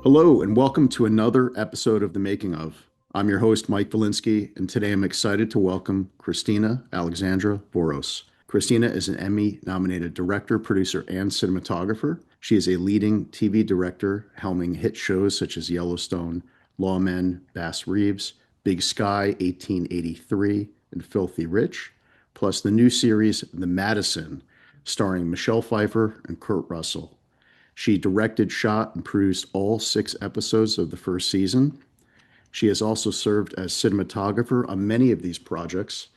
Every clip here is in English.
Hello, and welcome to another episode of The Making of. I'm your host, Mike Valinsky, and today I'm excited to welcome Christina Alexandra Voros. Christina is an Emmy-nominated director, producer, and cinematographer. She is a leading TV director, helming hit shows such as Yellowstone, Lawmen, Reeves, Big Sky, 1883, and Filthy Rich, plus the new series The Madison, starring Michelle Pfeiffer and Kurt Russell. She directed, shot, and produced all 6 episodes of the first season. She has also served as cinematographer on many of these projects.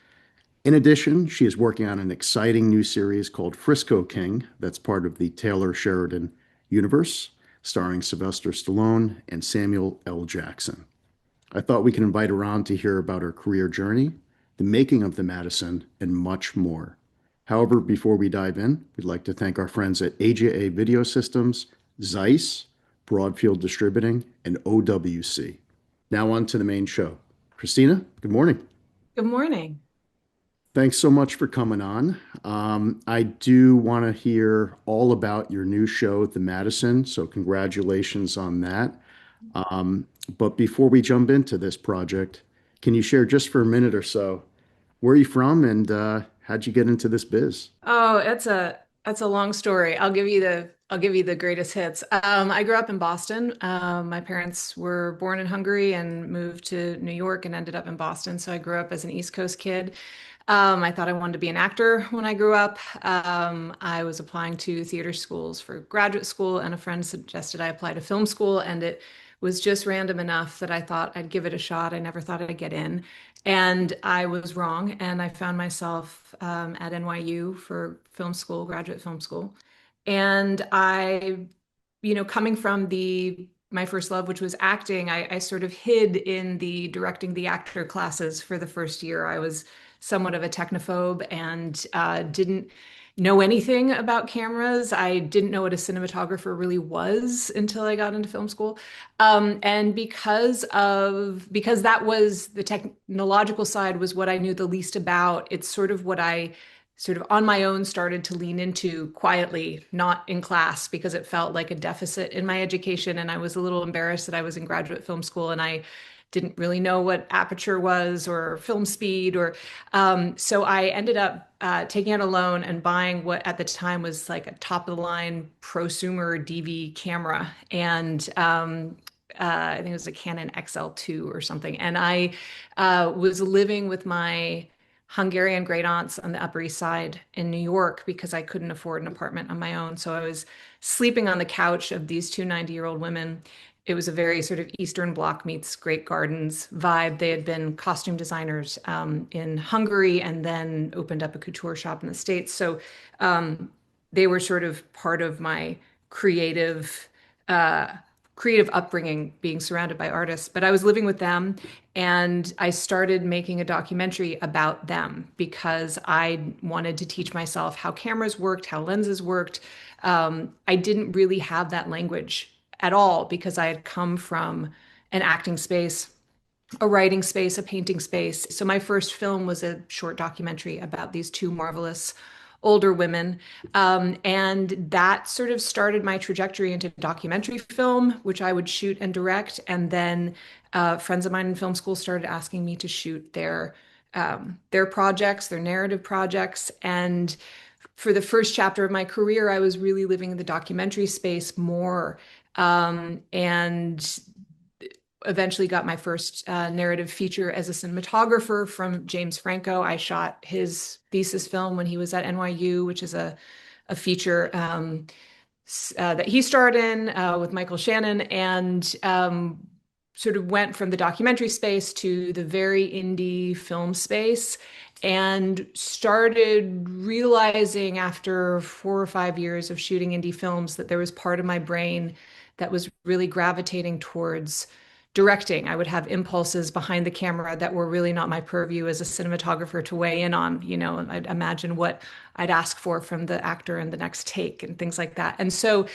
In addition, she is working on an exciting new series called Frisco King that's part of the Taylor Sheridan universe, starring Sylvester Stallone and Samuel L. Jackson. I thought we could invite her on to hear about her career journey, the making of the Madison, and much more. However, before we dive in, we'd like to thank our friends at AJA Video Systems, Zeiss, Broadfield Distributing, and OWC. Now on to the main show. Christina, good morning. Good morning. Thanks so much for coming on. I do want to hear all about your new show, The Madison, so congratulations on that. But before we jump into this project, can you share just for a minute or so, where are you from and how'd you get into this biz? Oh, that's a long story. I'll give you the greatest hits. I grew up in Boston. My parents were born in Hungary and moved to New York and ended up in Boston. So I grew up as an East Coast kid. I thought I wanted to be an actor when I grew up. I was applying to theater schools for graduate school, and a friend suggested I apply to film school, and it was just random enough that I thought I'd give it a shot. I never thought I'd get in. And I was wrong, and I found myself at NYU for film school, graduate film school. And coming from my first love, which was acting, I sort of hid in the directing the actor classes for the first year. I was somewhat of a technophobe and didn't know anything about cameras. I didn't know what a cinematographer really was until I got into film school. And because that was the technological side was what I knew the least about, it's sort of what I sort of on my own started to lean into quietly, not in class, because it felt like a deficit in my education. And I was a little embarrassed that I was in graduate film school and I didn't really know what aperture was or film speed or so I ended up taking out a loan and buying what at the time was like a top of the line prosumer DV camera. And I think it was a Canon XL2 or something. And I was living with my Hungarian great aunts on the Upper East Side in New York because I couldn't afford an apartment on my own. So I was sleeping on the couch of these two 90-year-old women. It was a very sort of Eastern Bloc meets Great Gardens vibe. They had been costume designers in Hungary and then opened up a couture shop in the States. So they were sort of part of my creative uh, creative upbringing, being surrounded by artists. But I was living with them, and I started making a documentary about them because I wanted to teach myself how cameras worked, how lenses worked. I didn't really have that language at all because I had come from an acting space, a writing space, a painting space. So my first film was a short documentary about these two marvelous older women. And that sort of started my trajectory into documentary film, which I would shoot and direct. And then friends of mine in film school started asking me to shoot their projects, their narrative projects. And for the first chapter of my career, I was really living in the documentary space more. And eventually got my first narrative feature as a cinematographer from James Franco. I shot his thesis film when he was at NYU, which is a feature that he starred in with Michael Shannon, and sort of went from the documentary space to the very indie film space and started realizing after 4 or 5 years of shooting indie films that there was part of my brain that was really gravitating towards directing. I would have impulses behind the camera that were really not my purview as a cinematographer to weigh in on. I'd imagine what I'd ask for from the actor in the next take and things like that. And so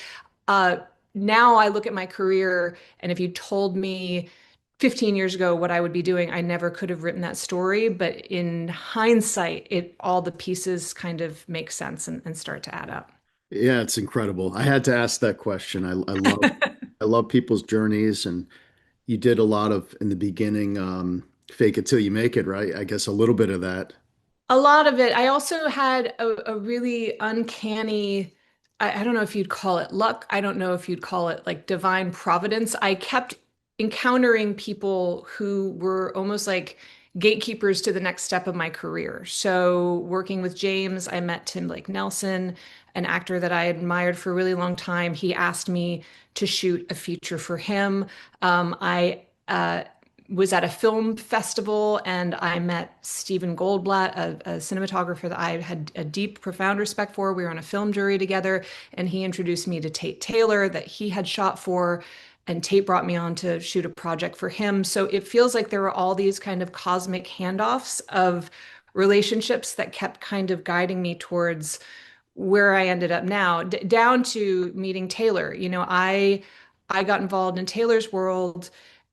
uh, now I look at my career, and if you told me 15 years ago what I would be doing, I never could have written that story. But in hindsight, all the pieces kind of make sense and start to add up. Yeah, it's incredible. I had to ask that question. I love I love people's journeys, and you did a lot of in the beginning, fake it till you make it, right? I guess a little bit of that. A lot of it. I also had a really uncanny, I don't know if you'd call it luck. I don't know if you'd call it like divine providence. I kept encountering people who were almost like gatekeepers to the next step of my career. So working with James, I met Tim Blake Nelson, an actor that I admired for a really long time. He asked me to shoot a feature for him. I was at a film festival and I met Stephen Goldblatt, a cinematographer that I had a deep, profound respect for. We were on a film jury together, and he introduced me to Tate Taylor that he had shot for, and Tate brought me on to shoot a project for him. So it feels like there were all these kind of cosmic handoffs of relationships that kept kind of guiding me towards where I ended up now, down to meeting Taylor. I got involved in Taylor's world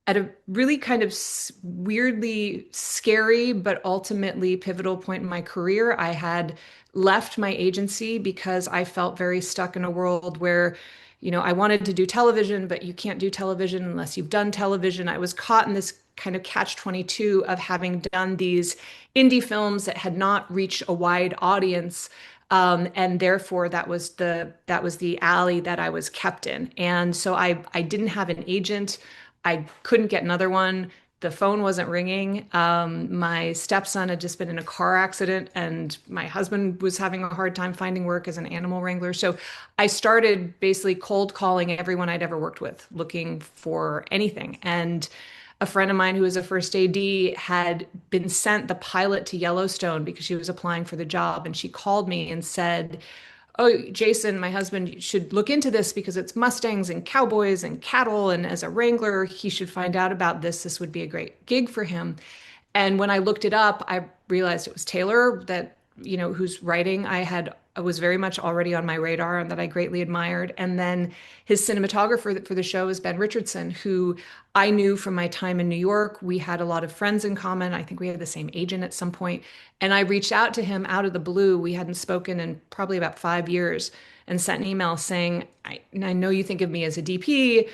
at a really kind of weirdly scary but ultimately pivotal point in my career. I had left my agency because I felt very stuck in a world where, I wanted to do television, but you can't do television unless you've done television. I was caught in this kind of catch 22 of having done these indie films that had not reached a wide audience. And therefore that was the alley that I was kept in. And so I didn't have an agent. I couldn't get another one. The phone wasn't ringing. My stepson had just been in a car accident, and my husband was having a hard time finding work as an animal wrangler. So I started basically cold calling everyone I'd ever worked with, looking for anything. And a friend of mine who was a first AD had been sent the pilot to Yellowstone because she was applying for the job. And she called me and said, "Oh, Jason, my husband should look into this because it's Mustangs and cowboys and cattle. And as a wrangler, he should find out about this. This would be a great gig for him." And when I looked it up, I realized it was Taylor that, whose writing I was very much already on my radar and that I greatly admired. And then his cinematographer for the show is Ben Richardson, who I knew from my time in New York. We had a lot of friends in common. I think we had the same agent at some point. And I reached out to him out of the blue. We hadn't spoken in probably about 5 years, and sent an email saying, I know you think of me as a DP.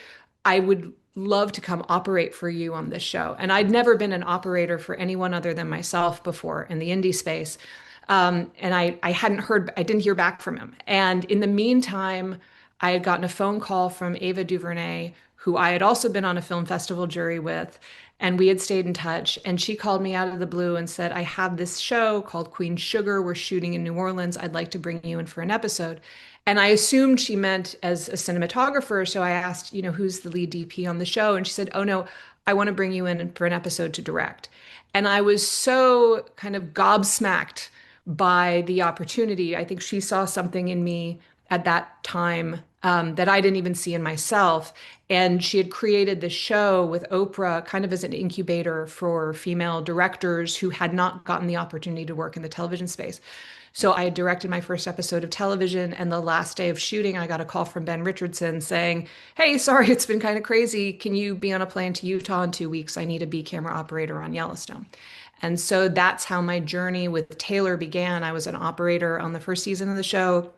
I would love to come operate for you on this show. And I'd never been an operator for anyone other than myself before in the indie space. And I didn't hear back from him. And in the meantime, I had gotten a phone call from Ava DuVernay, who I had also been on a film festival jury with, and we had stayed in touch. And she called me out of the blue and said, "I have this show called Queen Sugar. We're shooting in New Orleans. I'd like to bring you in for an episode." And I assumed she meant as a cinematographer. So I asked, who's the lead DP on the show? And she said, "Oh, no, I want to bring you in for an episode to direct." And I was so kind of gobsmacked by the opportunity. I think she saw something in me at that time that I didn't even see in myself. And she had created the show with Oprah kind of as an incubator for female directors who had not gotten the opportunity to work in the television space. So I had directed my first episode of television, and the last day of shooting, I got a call from Ben Richardson saying, "Hey, sorry, it's been kind of crazy. Can you be on a plane to Utah in 2 weeks? I need a B camera operator on Yellowstone." And so that's how my journey with Taylor began. I was an operator on the first season of the show.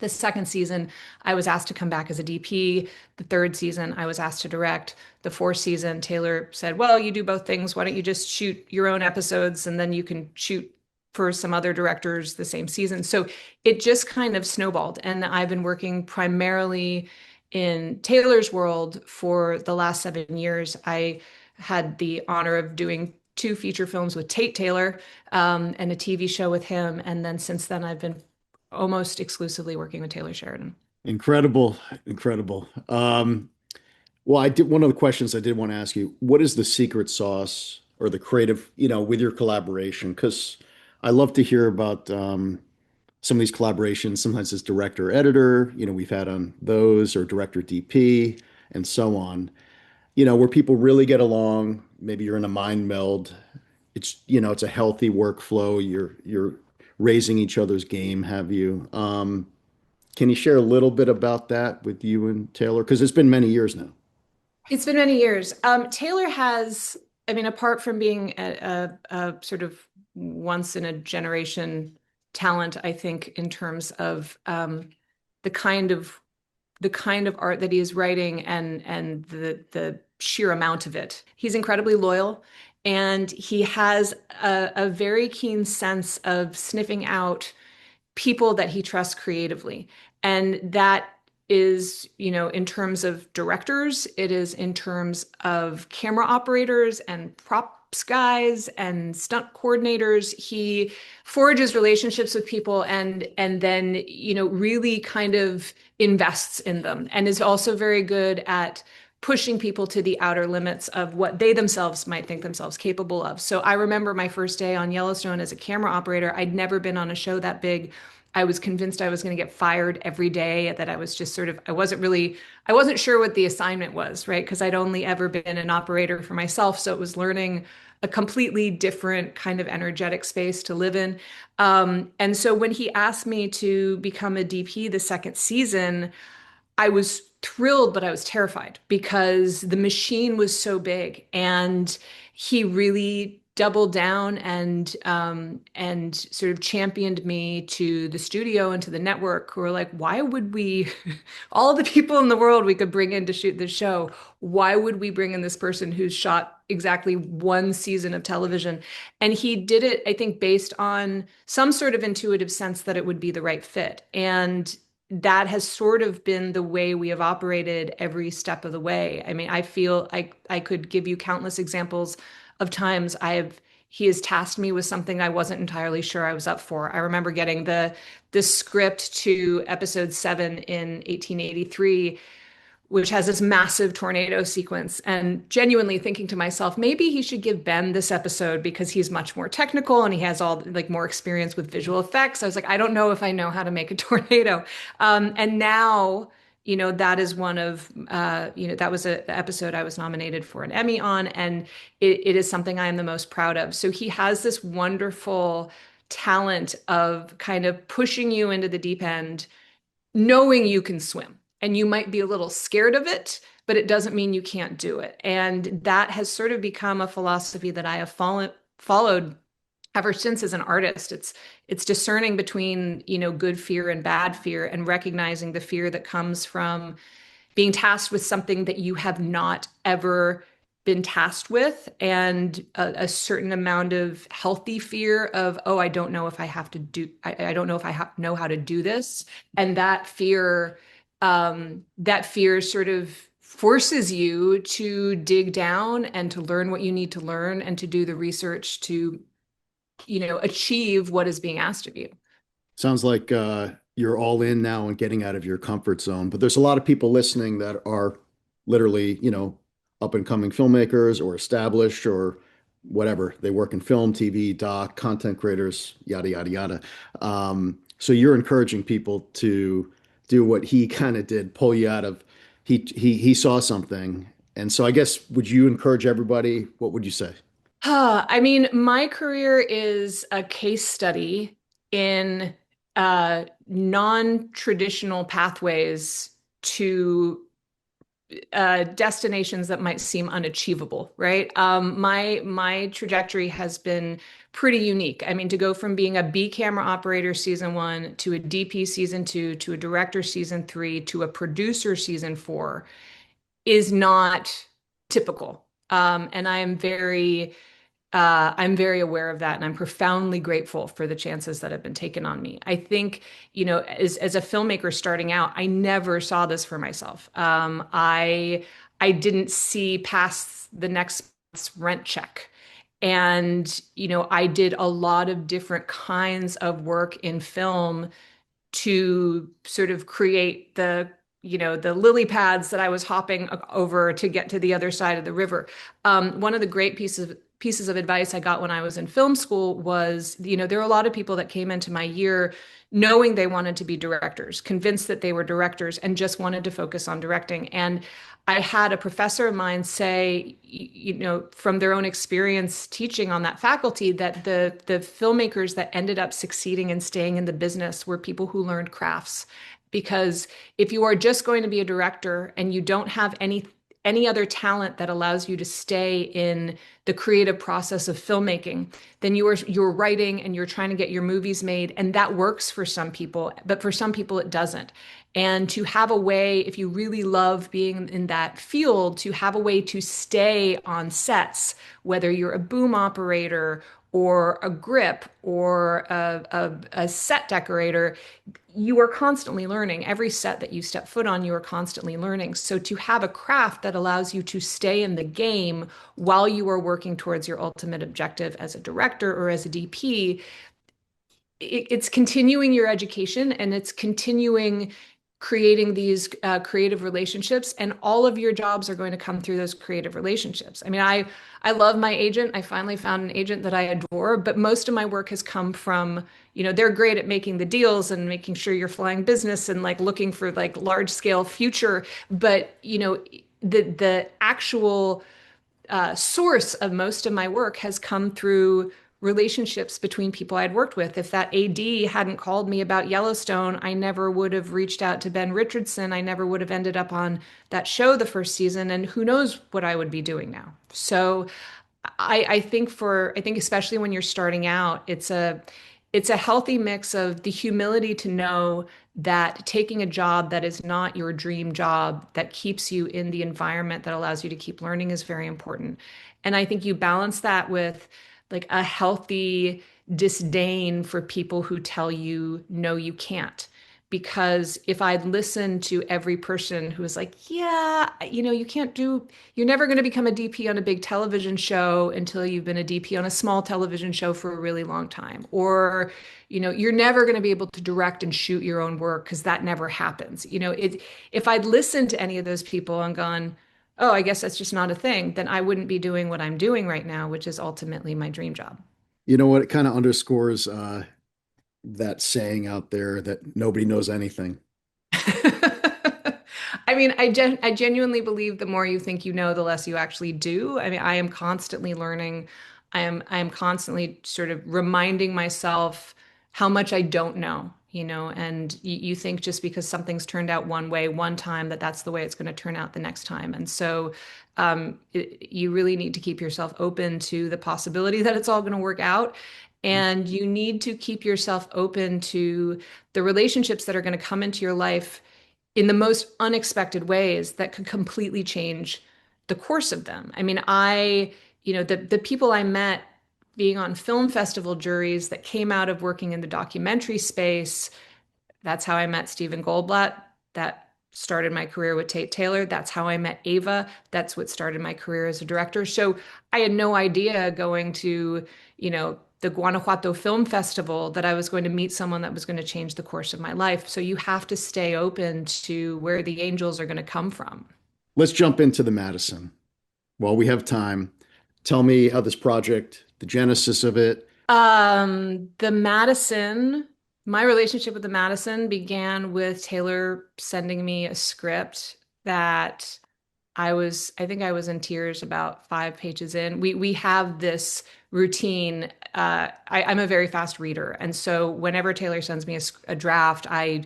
The second season, I was asked to come back as a DP. The third season, I was asked to direct. The fourth season, Taylor said, "Well, you do both things. Why don't you just shoot your own episodes and then you can shoot for some other directors the same season?" So it just kind of snowballed. And I've been working primarily in Taylor's world for the last 7 years. I had the honor of doing two feature films with Tate Taylor, and a TV show with him. And then since then, I've been almost exclusively working with Taylor Sheridan. Incredible, incredible. Well, I did one of the questions I did want to ask you, what is the secret sauce or the creative, with your collaboration? Because I love to hear about some of these collaborations. Sometimes it's director editor, we've had on those, or director DP, and so on. Where people really get along. Maybe you're in a mind meld. It's a healthy workflow. You're raising each other's game, have you? Can you share a little bit about that with you and Taylor? Because it's been many years now. It's been many years. Taylor has, I mean, apart from being a sort of once in a generation talent, I think, in terms of the kind of the kind of art that he is writing and the sheer amount of it. He's incredibly loyal, and he has a very keen sense of sniffing out people that he trusts creatively. And that is, in terms of directors, it is in terms of camera operators and props guys and stunt coordinators. He forges relationships with people and then, really kind of invests in them, and is also very good at pushing people to the outer limits of what they themselves might think themselves capable of. So I remember my first day on Yellowstone as a camera operator. I'd never been on a show that big. I was convinced I was going to get fired every day, that I was just sort of, I wasn't sure what the assignment was, right? Because I'd only ever been an operator for myself. So it was learning a completely different kind of energetic space to live in. And so when he asked me to become a DP the second season, I was thrilled, but I was terrified because the machine was so big, and he really doubled down and sort of championed me to the studio and to the network, who were like, why would we, all the people in the world we could bring in to shoot this show, why would we bring in this person who's shot exactly one season of television? And he did it, I think, based on some sort of intuitive sense that it would be the right fit. And that has sort of been the way we have operated every step of the way. I mean, I feel I could give you countless examples of times he has tasked me with something I wasn't entirely sure I was up for. I remember getting the script to episode 7 in 1883, which has this massive tornado sequence, and genuinely thinking to myself, maybe he should give Ben this episode because he's much more technical and he has all like more experience with visual effects. I was like, I don't know if I know how to make a tornado. And now, that is one of, that was an episode I was nominated for an Emmy on, and it is something I am the most proud of. So he has this wonderful talent of kind of pushing you into the deep end, knowing you can swim. And you might be a little scared of it, but it doesn't mean you can't do it. And that has sort of become a philosophy that I have followed ever since as an artist. It's discerning between, good fear and bad fear, and recognizing the fear that comes from being tasked with something that you have not ever been tasked with, and a certain amount of healthy fear of, oh, I don't know if I have to do, I don't know if know how to do this. And that fear sort of forces you to dig down and to learn what you need to learn and to do the research to, achieve what is being asked of you. Sounds like you're all in now and getting out of your comfort zone. But there's a lot of people listening that are literally, up and coming filmmakers or established or whatever. They work in film, TV, doc, content creators, yada, yada, yada. So you're encouraging people to do what he kind of did, pull you out of, he saw something. And so I guess, would you encourage everybody? What would you say? I mean, my career is a case study in non-traditional pathways to destinations that might seem unachievable, right? My trajectory has been pretty unique. I mean, to go from being a B camera operator season 1 to a DP season 2 to a director season 3 to a producer season 4 is not typical. And I'm very aware of that, and I'm profoundly grateful for the chances that have been taken on me. I think, as a filmmaker starting out, I never saw this for myself. I didn't see past the next month's rent check. And, I did a lot of different kinds of work in film to sort of create the lily pads that I was hopping over to get to the other side of the river. One of the great pieces of advice I got when I was in film school was, there were a lot of people that came into my year knowing they wanted to be directors, convinced that they were directors, and just wanted to focus on directing. And I had a professor of mine say, from their own experience teaching on that faculty, that the filmmakers that ended up succeeding and staying in the business were people who learned crafts. Because if you are just going to be a director and you don't have any other talent that allows you to stay in the creative process of filmmaking, then you're writing and you're trying to get your movies made, and that works for some people, but for some people it doesn't. And to have a way, if you really love being in that field, to have a way to stay on sets, whether you're a boom operator or a grip or a set decorator, you are constantly learning. Every set that you step foot on, you are constantly learning. So to have a craft that allows you to stay in the game while you are working towards your ultimate objective as a director or as a DP, it's continuing your education and it's continuing creating these creative relationships, and all of your jobs are going to come through those creative relationships. I mean, I love my agent. I finally found an agent that I adore, but most of my work has come from, they're great at making the deals and making sure you're flying business and like looking for like large scale future, but the actual source of most of my work has come through relationships between people I'd worked with. If that AD hadn't called me about Yellowstone, I never would have reached out to Ben Richardson. I never would have ended up on that show the first season, and who knows what I would be doing now. So I think especially when you're starting out, it's a healthy mix of the humility to know that taking a job that is not your dream job, that keeps you in the environment that allows you to keep learning, is very important. And I think you balance that with like a healthy disdain for people who tell you, no, you can't. Because if I'd listened to every person who was like, yeah, you can't do, you're never going to become a DP on a big television show until you've been a DP on a small television show for a really long time. Or, you're never going to be able to direct and shoot your own work because that never happens. If I'd listened to any of those people and gone, oh, I guess that's just not a thing, then I wouldn't be doing what I'm doing right now, which is ultimately my dream job. You know what? It kind of underscores that saying out there that nobody knows anything. I mean, I genuinely believe the more you think you know, the less you actually do. I mean, I am constantly learning. I am constantly sort of reminding myself how much I don't know, and you think just because something's turned out one way one time that that's the way it's going to turn out the next time. And so you really need to keep yourself open to the possibility that it's all going to work out. And you need to keep yourself open to the relationships that are going to come into your life in the most unexpected ways that could completely change the course of them. I mean, the people I met being on film festival juries that came out of working in the documentary space, that's how I met Stephen Goldblatt. That started my career with Tate Taylor. That's how I met Ava. That's what started my career as a director. So I had no idea going to, the Guanajuato Film Festival that I was going to meet someone that was going to change the course of my life. So you have to stay open to where the angels are going to come from. Let's jump into the Madison. While we have time, tell me how this project, the genesis of it. The Madison, my relationship with the Madison began with Taylor sending me a script that I think I was in tears about 5 pages in. We have this routine. I'm a very fast reader, and so whenever Taylor sends me a draft, I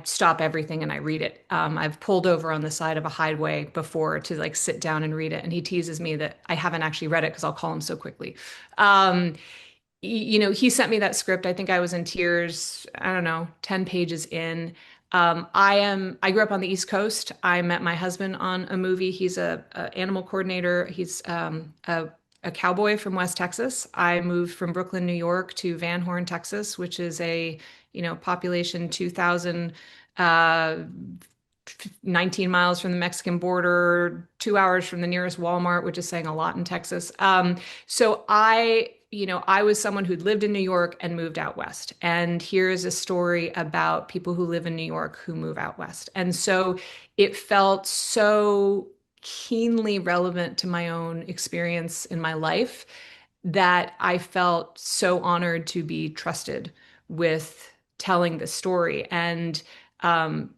stop everything and I read it. I've pulled over on the side of a highway before to like sit down and read it, and he teases me that I haven't actually read it because I'll call him so quickly. Um, he sent me that script. I think I was in tears, I don't know, 10 pages in. I grew up on the East Coast. I met my husband on a movie. He's a animal coordinator. He's a cowboy from West Texas. I moved from Brooklyn, New York to Van Horn, Texas, which is a, population 2,000, uh, 19 miles from the Mexican border, 2 hours from the nearest Walmart, which is saying a lot in Texas. So I was someone who'd lived in New York and moved out west. And here's a story about people who live in New York who move out west. And so it felt so keenly relevant to my own experience in my life that I felt so honored to be trusted with telling this story. And um,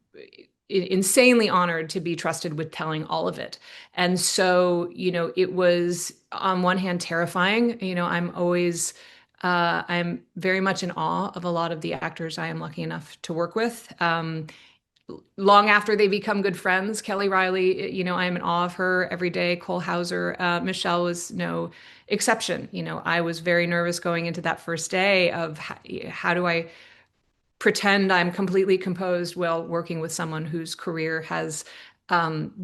insanely honored to be trusted with telling all of it. And so, it was on one hand terrifying. I'm very much in awe of a lot of the actors I am lucky enough to work with. Long after they become good friends, Kelly Riley, I am in awe of her every day. Cole Hauser, Michelle was no exception. I was very nervous going into that first day of how do I pretend I'm completely composed while working with someone whose career has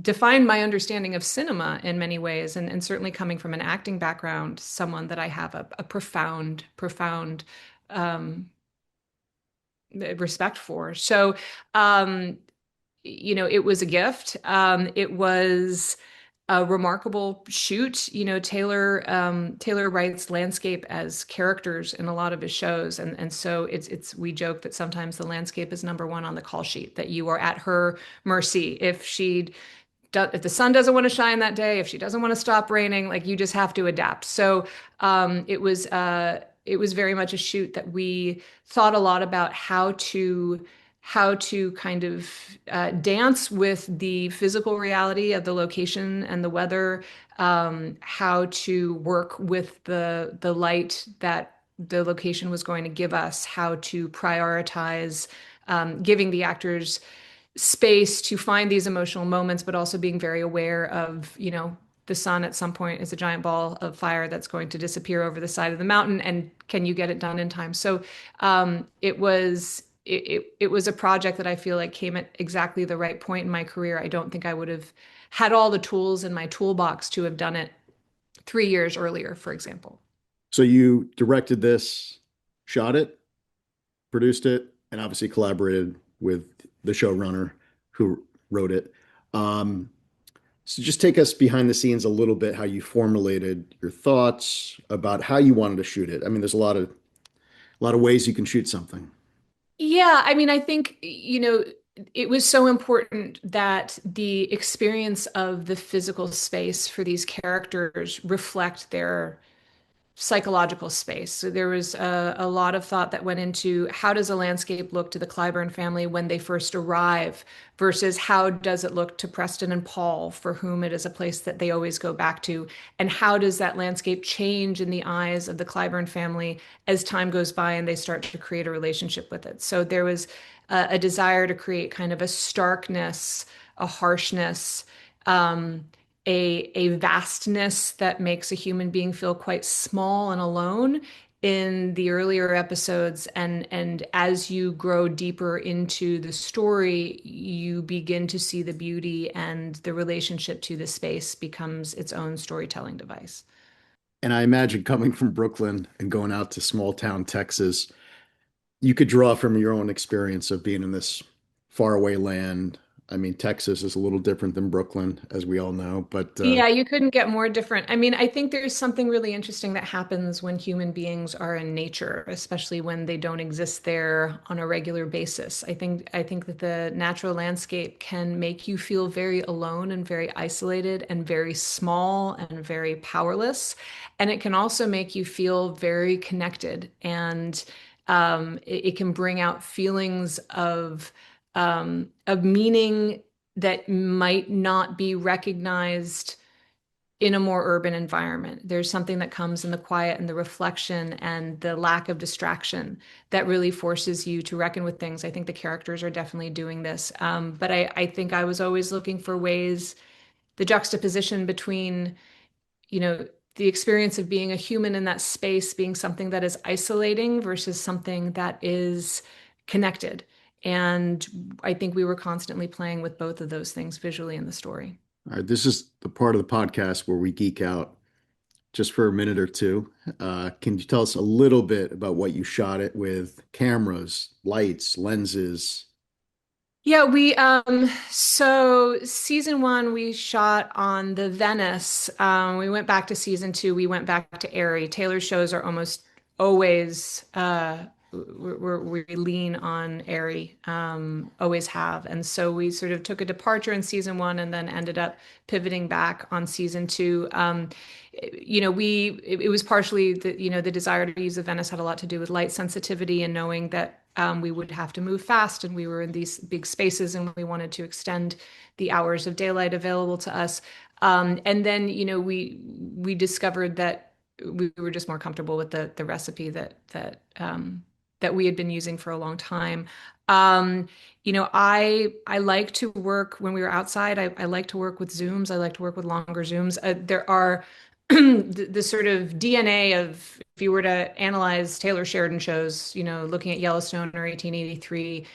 defined my understanding of cinema in many ways, and certainly coming from an acting background, someone that I have a profound um, respect for. So, um, it was a gift. It was a remarkable shoot. Taylor writes landscape as characters in a lot of his shows, and so it's we joke that sometimes the landscape is number one on the call sheet, that you are at her mercy. If the sun doesn't want to shine that day, if she doesn't want to stop raining, like you just have to adapt. So it was very much a shoot that we thought a lot about how to kind of dance with the physical reality of the location and the weather, how to work with the light that the location was going to give us, how to prioritize giving the actors space to find these emotional moments, but also being very aware of, the sun at some point is a giant ball of fire that's going to disappear over the side of the mountain. And can you get it done in time? So it was a project that I feel like came at exactly the right point in my career. I don't think I would have had all the tools in my toolbox to have done it 3 years earlier, for example. So you directed this, shot it, produced it, and obviously collaborated with the showrunner who wrote it. Um, so just take us behind the scenes a little bit, how you formulated your thoughts about how you wanted to shoot it. I mean, there's a lot of ways you can shoot something. Yeah, I mean, I think, it was so important that the experience of the physical space for these characters reflect their psychological space. So there was a lot of thought that went into how does a landscape look to the Clyburn family when they first arrive versus how does it look to Preston and Paul, for whom it is a place that they always go back to, and how does that landscape change in the eyes of the Clyburn family as time goes by and they start to create a relationship with it. So there was a desire to create kind of a starkness, a harshness, um, a vastness that makes a human being feel quite small and alone in the earlier episodes, and as you grow deeper into the story, you begin to see the beauty, and the relationship to the space becomes its own storytelling device. And I imagine coming from Brooklyn and going out to small town Texas, you could draw from your own experience of being in this faraway land. I mean, Texas is a little different than Brooklyn, as we all know, but Yeah, you couldn't get more different. I mean, I think there's something really interesting that happens when human beings are in nature, especially when they don't exist there on a regular basis. I think that the natural landscape can make you feel very alone and very isolated and very small and very powerless. And it can also make you feel very connected. And it can bring out feelings of meaning that might not be recognized in a more urban environment. There's something that comes in the quiet and the reflection and the lack of distraction that really forces you to reckon with things. I think the characters are definitely doing this. But I think I was always looking for ways, the juxtaposition between, you know, the experience of being a human in that space being something that is isolating versus something that is connected. And I think we were constantly playing with both of those things visually in the story. all right, this is the part of the podcast where we geek out just for a minute or two. Can you tell us a little bit about what you shot it with? Cameras, lights, lenses. Yeah, we so season one we shot on the Venice. We went back to season two, we went back to Erie. Taylor's shows are almost always we lean on Erie, always have. And so we sort of took a departure in season one and then ended up pivoting back on season two. It was partially the desire to use the Venice had a lot to do with light sensitivity and knowing that we would have to move fast and we were in these big spaces and we wanted to extend the hours of daylight available to us. And then, we discovered that we were just more comfortable with the recipe that we had been using for a long time. Um, I like to work when we were outside. I like to work with zooms. I like to work with longer zooms. There are the sort of DNA of if you were to analyze Taylor Sheridan shows, looking at Yellowstone or 1883,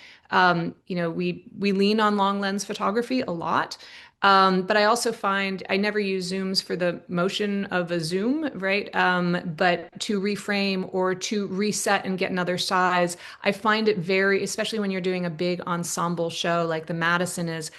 we lean on long lens photography a lot. But I also find I never use zooms for the motion of a zoom, right? But to reframe or to reset and get another size, I find it very, especially when you're doing a big ensemble show like the Madison is,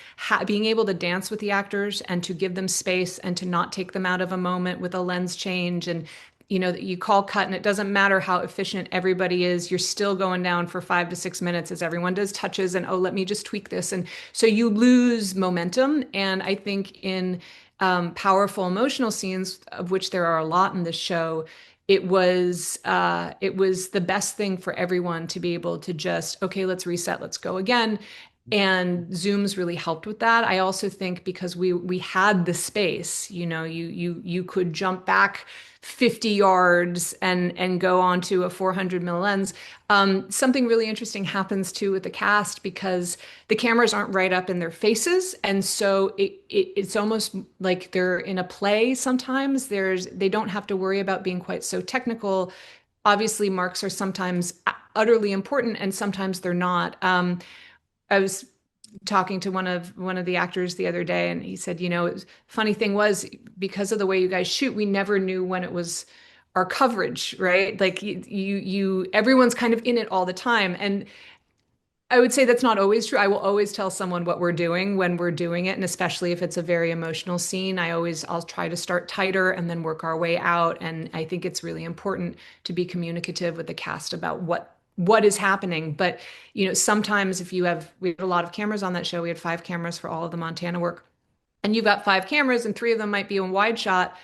being able to dance with the actors and to give them space and to not take them out of a moment with a lens change and you call cut and it doesn't matter how efficient everybody is, you're still going down for 5 to 6 minutes as everyone does touches and, oh, let me just tweak this. And so you lose momentum. And I think in powerful emotional scenes, of which there are a lot in this show, it was the best thing for everyone to be able to just, okay, let's reset, let's go again. And Zooms really helped with that. I also think because we had the space, you could jump back 50 yards and go onto a 400 mil lens. Something really interesting happens too with the cast because the cameras aren't right up in their faces, and so it's almost like they're in a play. Sometimes they don't have to worry about being quite so technical. Obviously, marks are sometimes utterly important, and sometimes they're not. I was talking to one of the actors the other day, and he said, funny thing was because of the way you guys shoot, we never knew when it was our coverage, right? Like everyone's kind of in it all the time, and I would say that's not always true. I will always tell someone what we're doing when we're doing it, and especially if it's a very emotional scene, I'll try to start tighter and then work our way out. And I think it's really important to be communicative with the cast about what is happening. But sometimes if we have a lot of cameras on that show. We had 5 cameras for all of the Montana work, and you've got 5 cameras, and 3 of them might be in wide shot.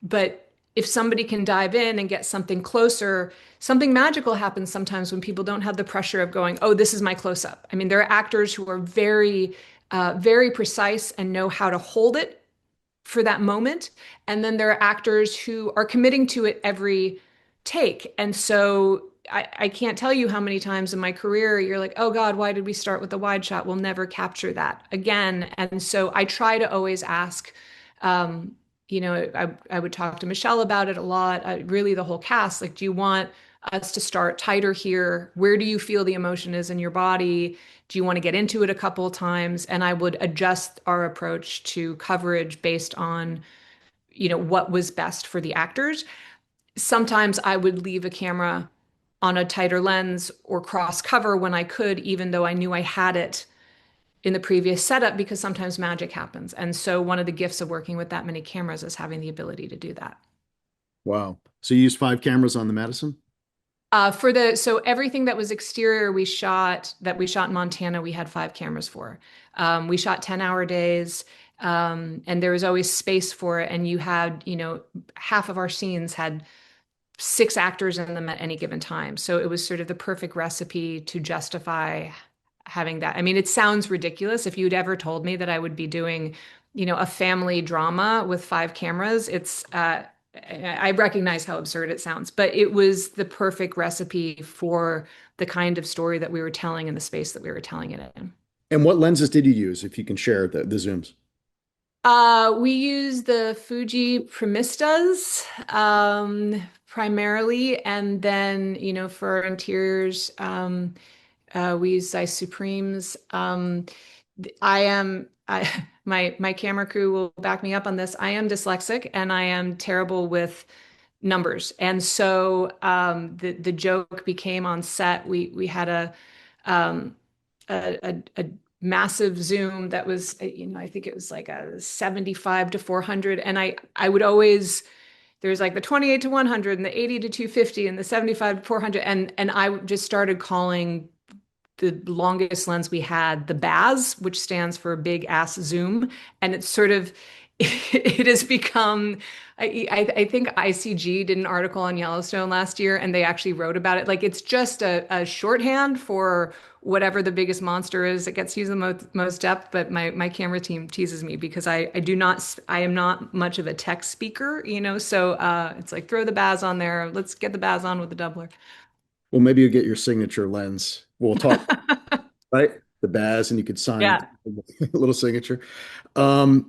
But if somebody can dive in and get something closer, something magical happens sometimes when people don't have the pressure of going, oh, this is my close up. I mean, there are actors who are very, very precise and know how to hold it for that moment. And then there are actors who are committing to it every take. And so I can't tell you how many times in my career you're like, oh God, why did we start with the wide shot? We'll never capture that again. And so I try to always ask, I would talk to Michelle about it a lot, really the whole cast, like, do you want us to start tighter here? Where do you feel the emotion is in your body? Do you want to get into it a couple of times? And I would adjust our approach to coverage based on, what was best for the actors. Sometimes I would leave a camera on a tighter lens or cross cover when I could, even though I knew I had it in the previous setup, because sometimes magic happens. And so one of the gifts of working with that many cameras is having the ability to do that. Wow. So you used 5 cameras on the Madison? So everything that was exterior we shot in Montana, we had 5 cameras for. We shot 10-hour days, and there was always space for it. And you had, half of our scenes had 6 actors in them at any given time. So it was sort of the perfect recipe to justify having that. I mean, it sounds ridiculous. If you'd ever told me that I would be doing, a family drama with 5 cameras, I recognize how absurd it sounds, but it was the perfect recipe for the kind of story that we were telling in the space that we were telling it in. And what lenses did you use, if you can share the zooms? We use the Fuji Primistas, primarily, and then, for our interiors, we use Zeiss Supremes. My camera crew will back me up on this. I am dyslexic and I am terrible with numbers, and so the joke became on set. We had um, a massive zoom that was, I think it was like a 75 to 400, and I would always, there's like the 28 to 100 and the 80 to 250 and the 75 to 400, and I just started calling the longest lens we had the BAZ, which stands for big ass zoom. And it's sort of, it has become, I think ICG did an article on Yellowstone last year and they actually wrote about it. Like, it's just a shorthand for whatever the biggest monster is that gets used the most depth. But my camera team teases me because I am not much of a tech speaker, so it's like, throw the BAZ on there. Let's get the BAZ on with the doubler. Well, maybe you get your signature lens. We'll talk, right? The Baz, and you could sign Yeah. a little signature. All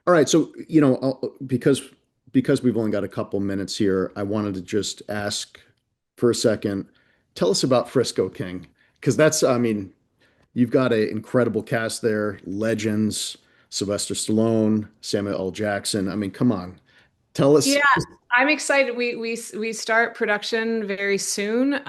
right. So, because because we've only got a couple minutes here, I wanted to just ask for a second, tell us about Frisco King, because I mean, you've got an incredible cast there, legends, Sylvester Stallone, Samuel L. Jackson. I mean, come on, tell us. Yeah, I'm excited. We start production very soon.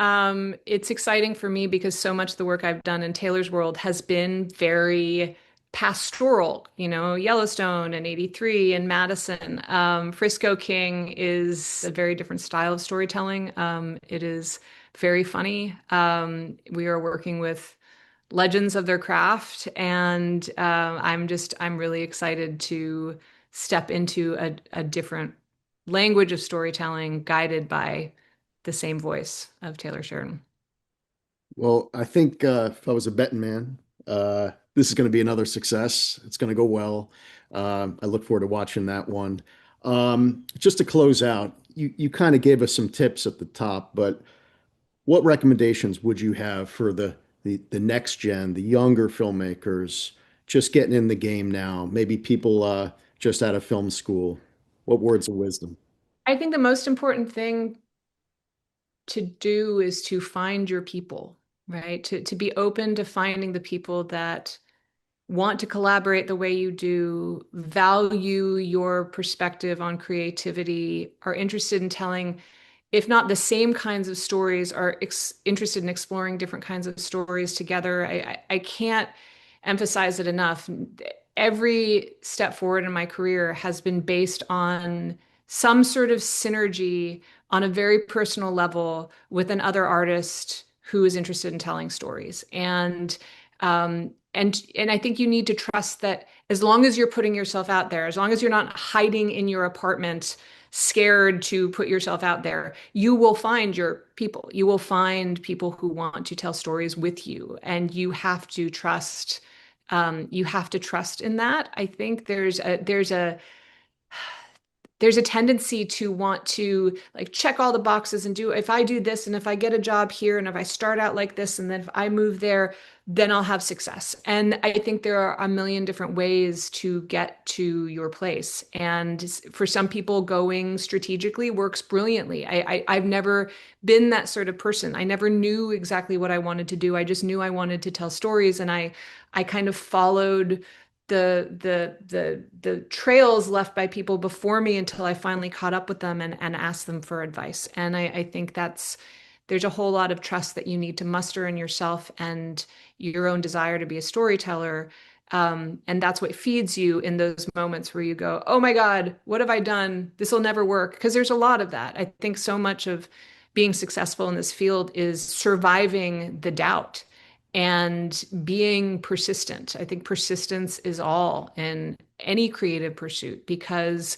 It's exciting for me because so much of the work I've done in Taylor's world has been very pastoral, Yellowstone and 83 and Madison. Frisco King is a very different style of storytelling. It is very funny. We are working with legends of their craft, and I'm really excited to step into a different language of storytelling guided by the same voice of Taylor Sheridan. Well, I think if I was a betting man, this is going to be another success. It's going to go well. I look forward to watching that one. Just to close out, you kind of gave us some tips at the top, but what recommendations would you have for the next gen, the younger filmmakers just getting in the game now? Maybe people just out of film school. What words of wisdom? I think the most important thing to do is to find your people, right? To be open to finding the people that want to collaborate the way you do, value your perspective on creativity, are interested in telling, if not the same kinds of stories, are interested in exploring different kinds of stories together. I can't emphasize it enough. Every step forward in my career has been based on some sort of synergy on a very personal level with another artist who is interested in telling stories. And I think you need to trust that as long as you're putting yourself out there, as long as you're not hiding in your apartment, scared to put yourself out there, you will find your people. You will find people who want to tell stories with you, and you have to trust. You have to trust in that. I think there's a tendency to want to like check all the boxes and do, if I do this and if I get a job here and if I start out like this and then if I move there, then I'll have success. And I think there are a million different ways to get to your place. And for some people, going strategically works brilliantly. I've never been that sort of person. I never knew exactly what I wanted to do. I just knew I wanted to tell stories, and I kind of followed the trails left by people before me until I finally caught up with them and asked them for advice. And I think there's a whole lot of trust that you need to muster in yourself and your own desire to be a storyteller. And that's what feeds you in those moments where you go, oh my God, what have I done? This will never work. Because there's a lot of that. I think so much of being successful in this field is surviving the doubt and being persistent. I think persistence is all in any creative pursuit, because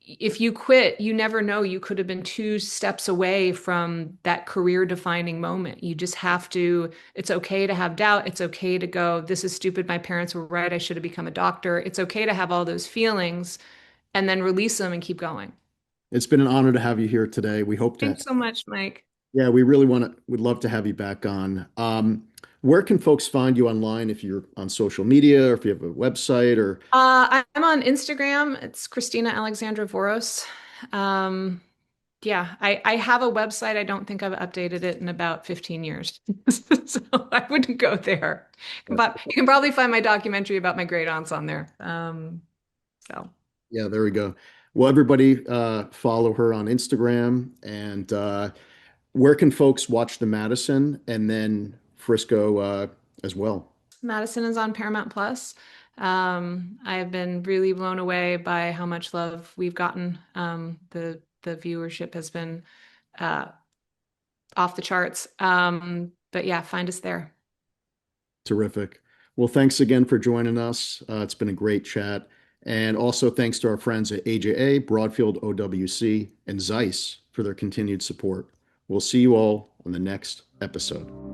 if you quit, you never know. You could have been two steps away from that career defining moment. You just have to, it's okay to have doubt. It's okay to go, this is stupid. My parents were right. I should have become a doctor. It's okay to have all those feelings and then release them and keep going. It's been an honor to have you here today. We hope to, Thanks so much, Mike. yeah, we really would love to have you back on. Where can folks find you online if you're on social media or if you have a website or I'm on Instagram. It's Christina Alexandra Voros. Um, yeah, I have a website. I don't think I've updated it in about 15 years. So I wouldn't go there. But you can probably find my documentary about my great aunts on there. So yeah, there we go. Well, everybody follow her on Instagram and where can folks watch the Madison and then Frisco as well? Madison is on Paramount Plus. I have been really blown away by how much love we've gotten. The viewership has been uh, off the charts. But yeah, find us there. Terrific. Well, thanks again for joining us. It's been a great chat. And also thanks to our friends at AJA, Broadfield OWC, and Zeiss for their continued support. We'll see you all on the next episode.